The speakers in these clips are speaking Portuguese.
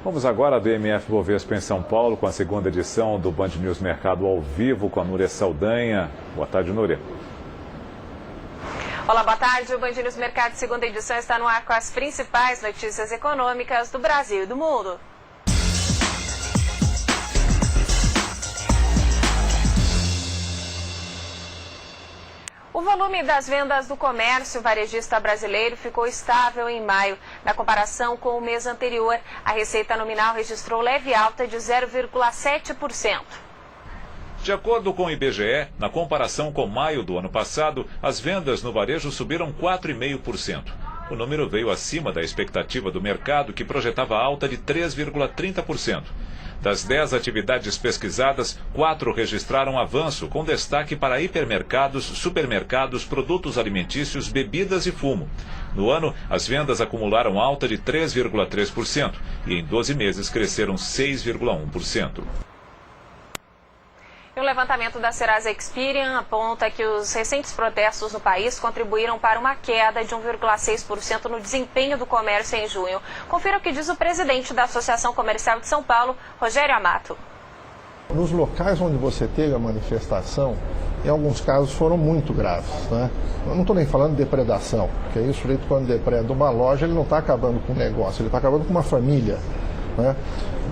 Vamos agora à BMF Bovespa em São Paulo com a segunda edição do Band News Mercado ao vivo com a Núria Saldanha. Boa tarde, Núria. Olá, boa tarde. O Band News Mercado, segunda edição, está no ar com as principais notícias econômicas do Brasil e do mundo. O volume das vendas do comércio varejista brasileiro ficou estável em maio. Na comparação com o mês anterior, a receita nominal registrou leve alta de 0,7%. De acordo com o IBGE, na comparação com maio do ano passado, as vendas no varejo subiram 4,5%. O número veio acima da expectativa do mercado, que projetava alta de 3,30%. Das 10 atividades pesquisadas, 4 registraram avanço, com destaque para hipermercados, supermercados, produtos alimentícios, bebidas e fumo. No ano, as vendas acumularam alta de 3,3% e em 12 meses cresceram 6,1%. E um levantamento da Serasa Experian aponta que os recentes protestos no país contribuíram para uma queda de 1,6% no desempenho do comércio em junho. Confira o que diz o presidente da Associação Comercial de São Paulo, Rogério Amato. Nos locais onde você teve a manifestação, em alguns casos foram muito graves, né? Eu não estou nem falando de depredação, porque aí o sujeito, quando depreda uma loja, ele não está acabando com um negócio, ele está acabando com uma família, né?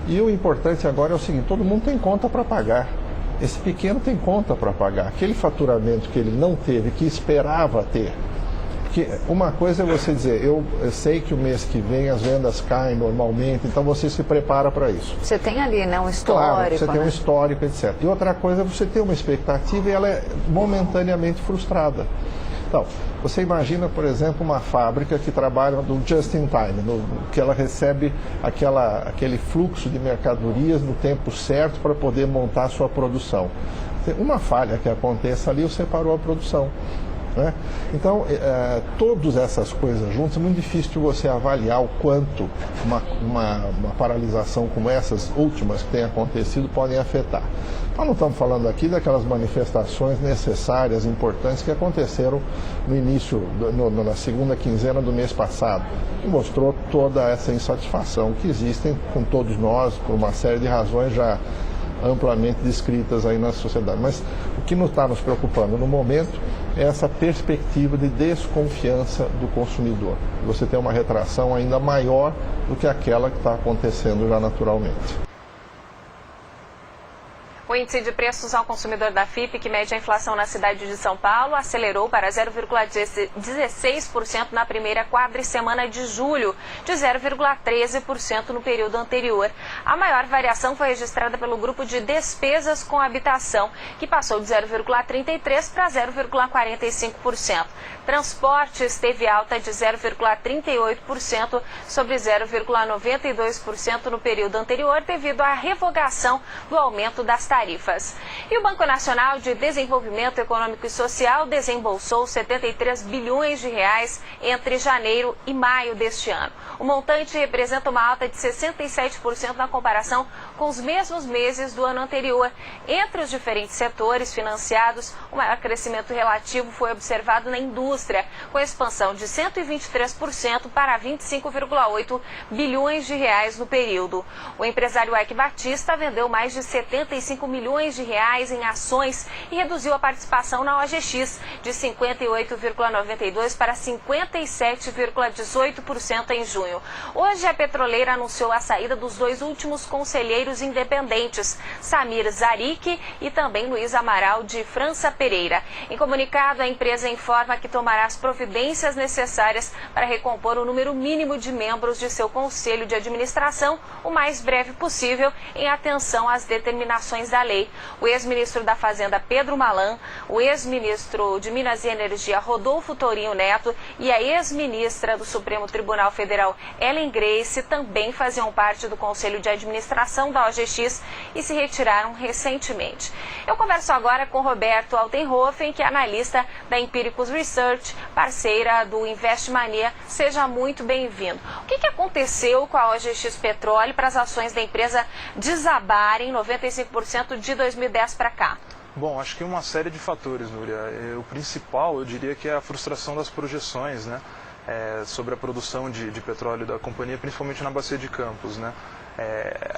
E o importante agora é o seguinte: todo mundo tem conta para pagar. Esse pequeno tem conta para pagar. Aquele faturamento que ele não teve, que esperava ter. Porque uma coisa é você dizer, eu sei que o mês que vem as vendas caem normalmente, então você se prepara para isso. Você tem ali, né, um histórico. Claro, você tem um histórico, etc. E outra coisa é você ter uma expectativa e ela é momentaneamente frustrada. Então, você imagina, por exemplo, uma fábrica que trabalha no just in time, que ela recebe aquele fluxo de mercadorias no tempo certo para poder montar a sua produção. Uma falha que aconteça ali, você parou a produção, né? Então, todas essas coisas juntas, é muito difícil você avaliar o quanto uma paralisação como essas últimas que têm acontecido podem afetar. Nós não estamos falando aqui daquelas manifestações necessárias, importantes, que aconteceram no início, na segunda quinzena do mês passado, que mostrou toda essa insatisfação que existem com todos nós, por uma série de razões já amplamente descritas aí na sociedade. Mas o que não está nos preocupando no momento é essa perspectiva de desconfiança do consumidor. Você tem uma retração ainda maior do que aquela que está acontecendo já naturalmente. O índice de preços ao consumidor da FIPE, que mede a inflação na cidade de São Paulo, acelerou para 0,16% na primeira quadricemana de julho, de 0,13% no período anterior. A maior variação foi registrada pelo grupo de despesas com habitação, que passou de 0,33% para 0,45%. Transportes teve alta de 0,38% sobre 0,92% no período anterior, devido à revogação do aumento das tarifas. E o Banco Nacional de Desenvolvimento Econômico e Social desembolsou 73 bilhões de reais entre janeiro e maio deste ano. O montante representa uma alta de 67% na comparação com os mesmos meses do ano anterior. Entre os diferentes setores financiados, o maior crescimento relativo foi observado na indústria, com expansão de 123% para 25,8 bilhões de reais no período. O empresário Eike Batista vendeu mais de 75 milhões de reais em ações e reduziu a participação na OGX de 58,92% para 57,18% em junho. Hoje, a petroleira anunciou a saída dos 2 últimos conselheiros independentes, Samir Zarik e também Luiz Amaral de França Pereira. Em comunicado, a empresa informa que tomará as providências necessárias para recompor o número mínimo de membros de seu conselho de administração o mais breve possível, em atenção às determinações da lei. O ex-ministro da Fazenda, Pedro Malan, o ex-ministro de Minas e Energia, Rodolfo Tourinho Neto, e a ex-ministra do Supremo Tribunal Federal, Ellen Grace, também faziam parte do Conselho de Administração da OGX e se retiraram recentemente. Eu converso agora com Roberto Altenhofen, que é analista da Empíricos Research, parceira do Investmania. Seja muito bem-vindo. O que aconteceu com a OGX Petróleo para as ações da empresa desabarem 95% de 2010 para cá? Bom, acho que uma série de fatores, Núria. O principal, eu diria que é a frustração das projeções, né? Sobre a produção de petróleo da companhia, principalmente na Bacia de Campos, né?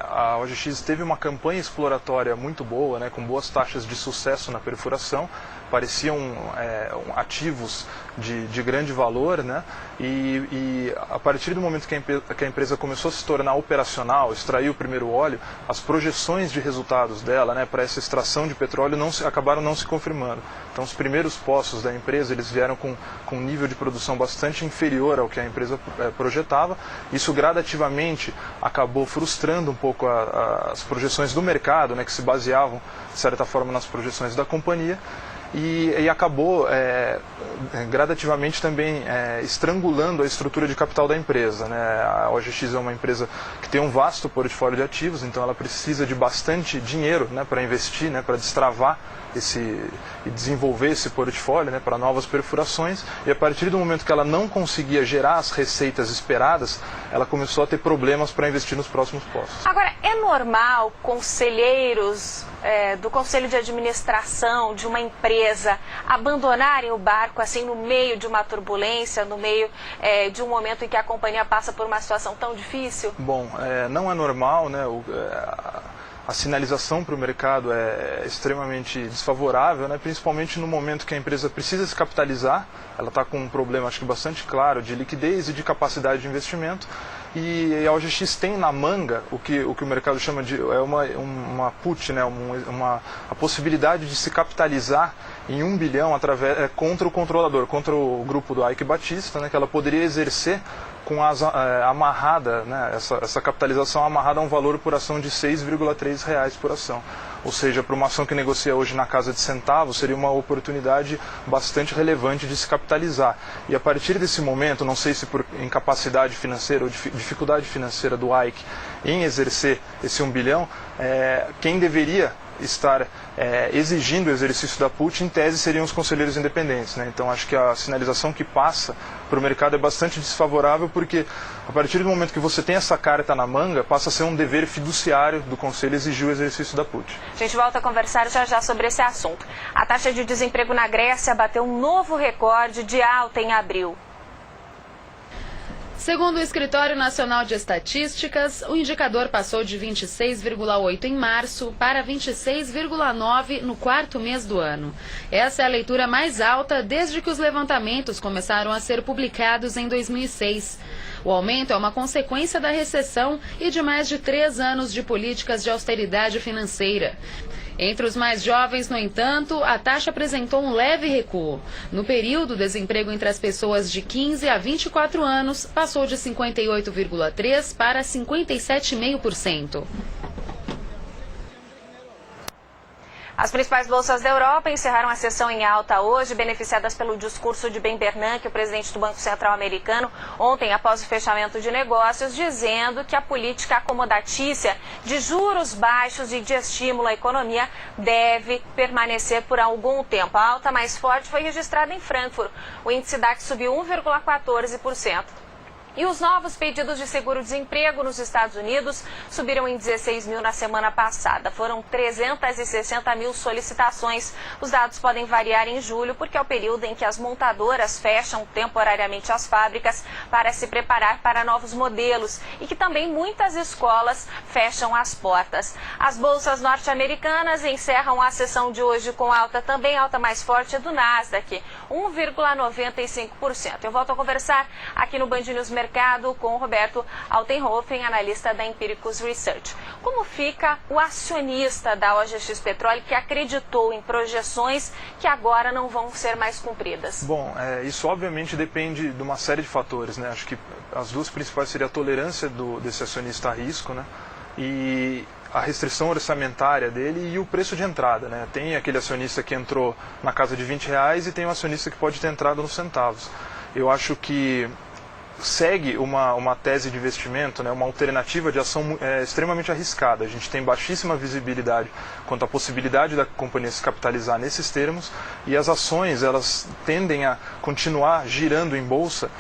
A OGX teve uma campanha exploratória muito boa, né, com boas taxas de sucesso na perfuração, pareciam ativos de grande valor, né, e a partir do momento que a empresa começou a se tornar operacional, extrair o primeiro óleo, as projeções de resultados dela, né, para essa extração de petróleo acabaram não se confirmando. Então os primeiros poços da empresa eles vieram com um nível de produção bastante inferior ao que a empresa projetava. Isso gradativamente acabou frustrando um pouco as projeções do mercado, né, que se baseavam, de certa forma, nas projeções da companhia. E acabou gradativamente também estrangulando a estrutura de capital da empresa, né? A OGX é uma empresa que tem um vasto portfólio de ativos, então ela precisa de bastante dinheiro, né, para investir, né, para destravar e desenvolver esse portfólio, né, para novas perfurações. E a partir do momento que ela não conseguia gerar as receitas esperadas, ela começou a ter problemas para investir nos próximos poços. Agora, é normal conselheiros do conselho de administração de uma empresa abandonarem o barco assim no meio de uma turbulência, no meio de um momento em que a companhia passa por uma situação tão difícil? Bom, não é normal, né? A sinalização para o mercado é extremamente desfavorável, né? Principalmente no momento que a empresa precisa se capitalizar. Ela está com um problema, acho que bastante claro, de liquidez e de capacidade de investimento. E a OGX tem na manga o que o mercado chama de uma put, né? A possibilidade de se capitalizar em 1 bilhão contra o controlador, contra o grupo do Eike Batista, né? Que ela poderia exercer com amarrada, né, essa capitalização amarrada a um valor por ação de R$ 6,3 por ação. Ou seja, para uma ação que negocia hoje na casa de centavos, seria uma oportunidade bastante relevante de se capitalizar. E a partir desse momento, não sei se por incapacidade financeira ou dificuldade financeira do Eike em exercer esse 1 bilhão, quem deveria estar exigindo o exercício da put, em tese, seriam os conselheiros independentes, né? Então acho que a sinalização que passa para o mercado é bastante desfavorável, porque a partir do momento que você tem essa carta na manga, passa a ser um dever fiduciário do conselho exigir o exercício da put. A gente volta a conversar já sobre esse assunto. A taxa de desemprego na Grécia bateu um novo recorde de alta em abril. Segundo o Escritório Nacional de Estatísticas, o indicador passou de 26,8 em março para 26,9 no quarto mês do ano. Essa é a leitura mais alta desde que os levantamentos começaram a ser publicados em 2006. O aumento é uma consequência da recessão e de mais de 3 anos de políticas de austeridade financeira. Entre os mais jovens, no entanto, a taxa apresentou um leve recuo. No período, o desemprego entre as pessoas de 15 a 24 anos passou de 58,3% para 57,5%. As principais bolsas da Europa encerraram a sessão em alta hoje, beneficiadas pelo discurso de Ben Bernanke, o presidente do Banco Central americano, ontem após o fechamento de negócios, dizendo que a política acomodatícia de juros baixos e de estímulo à economia deve permanecer por algum tempo. A alta mais forte foi registrada em Frankfurt. O índice DAX subiu 1,14%. E os novos pedidos de seguro-desemprego nos Estados Unidos subiram em 16 mil na semana passada. Foram 360 mil solicitações. Os dados podem variar em julho, porque é o período em que as montadoras fecham temporariamente as fábricas para se preparar para novos modelos e que também muitas escolas fecham as portas. As bolsas norte-americanas encerram a sessão de hoje com alta mais forte do Nasdaq, 1,95%. Eu volto a conversar aqui no Band News Mercado com o Roberto Altenhofen, analista da Empiricus Research. Como fica o acionista da OGX Petróleo que acreditou em projeções que agora não vão ser mais cumpridas? Bom, isso obviamente depende de uma série de fatores, né? Acho que as duas principais seriam a tolerância desse acionista a risco, né? E a restrição orçamentária dele e o preço de entrada, né? Tem aquele acionista que entrou na casa de R$20 e tem um acionista que pode ter entrado nos centavos. Eu acho que segue uma tese de investimento, né, uma alternativa de ação extremamente arriscada. A gente tem baixíssima visibilidade quanto à possibilidade da companhia se capitalizar nesses termos, e as ações elas tendem a continuar girando em bolsa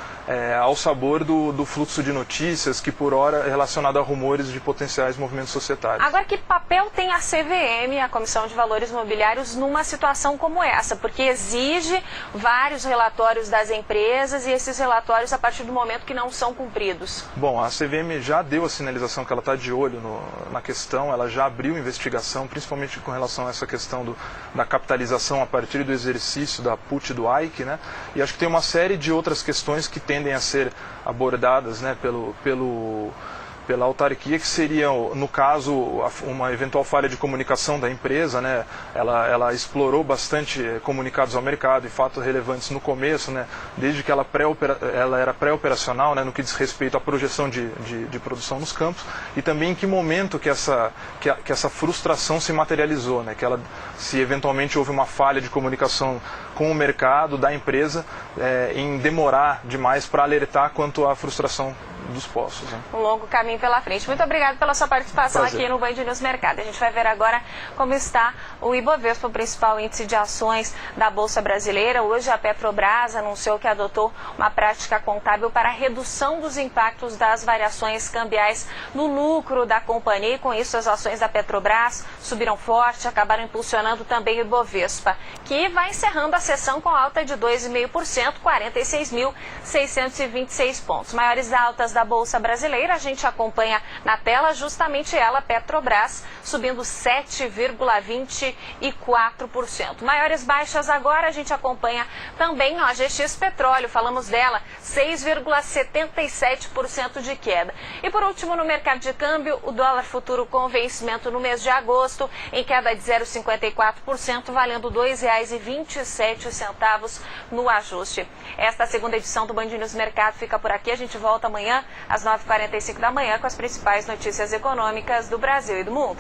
ao sabor do fluxo de notícias que por hora é relacionado a rumores de potenciais movimentos societários. Agora, que papel tem a CVM, a Comissão de Valores Mobiliários, numa situação como essa? Porque exige vários relatórios das empresas e esses relatórios, a partir do momento momento que não são cumpridos? Bom, a CVM já deu a sinalização que ela está de olho na questão, ela já abriu investigação, principalmente com relação a essa questão da capitalização a partir do exercício da put do AIC, né? E acho que tem uma série de outras questões que tendem a ser abordadas, né, pela autarquia, que seria, no caso, uma eventual falha de comunicação da empresa, né? Ela explorou bastante comunicados ao mercado e fatos relevantes no começo, né? Desde que ela era pré-operacional, né? No que diz respeito à projeção de produção nos campos, e também em que momento que essa frustração se materializou, né? Se eventualmente houve uma falha de comunicação com o mercado da empresa em demorar demais para alertar quanto à frustração dos poços, né? Um longo caminho pela frente. Muito obrigado pela sua participação Prazer. aqui no Band News Mercado. A gente vai ver agora como está o Ibovespa, o principal índice de ações da Bolsa Brasileira. Hoje a Petrobras anunciou que adotou uma prática contábil para a redução dos impactos das variações cambiais no lucro da companhia. E com isso as ações da Petrobras subiram forte, acabaram impulsionando também o Ibovespa, que vai encerrando a sessão com alta de 2,5%, 46.626 pontos. Maiores altas da Bolsa Brasileira, a gente acompanha na tela justamente ela, Petrobras, subindo 7,24%. Maiores baixas agora, a gente acompanha também a GX Petróleo, falamos dela, 6,77% de queda. E por último, no mercado de câmbio, o dólar futuro com vencimento no mês de agosto, em queda de 0,54%, valendo R$ 2,27 no ajuste. Esta segunda edição do Band News Mercado fica por aqui, a gente volta amanhã às 9h45 da manhã com as principais notícias econômicas do Brasil e do mundo.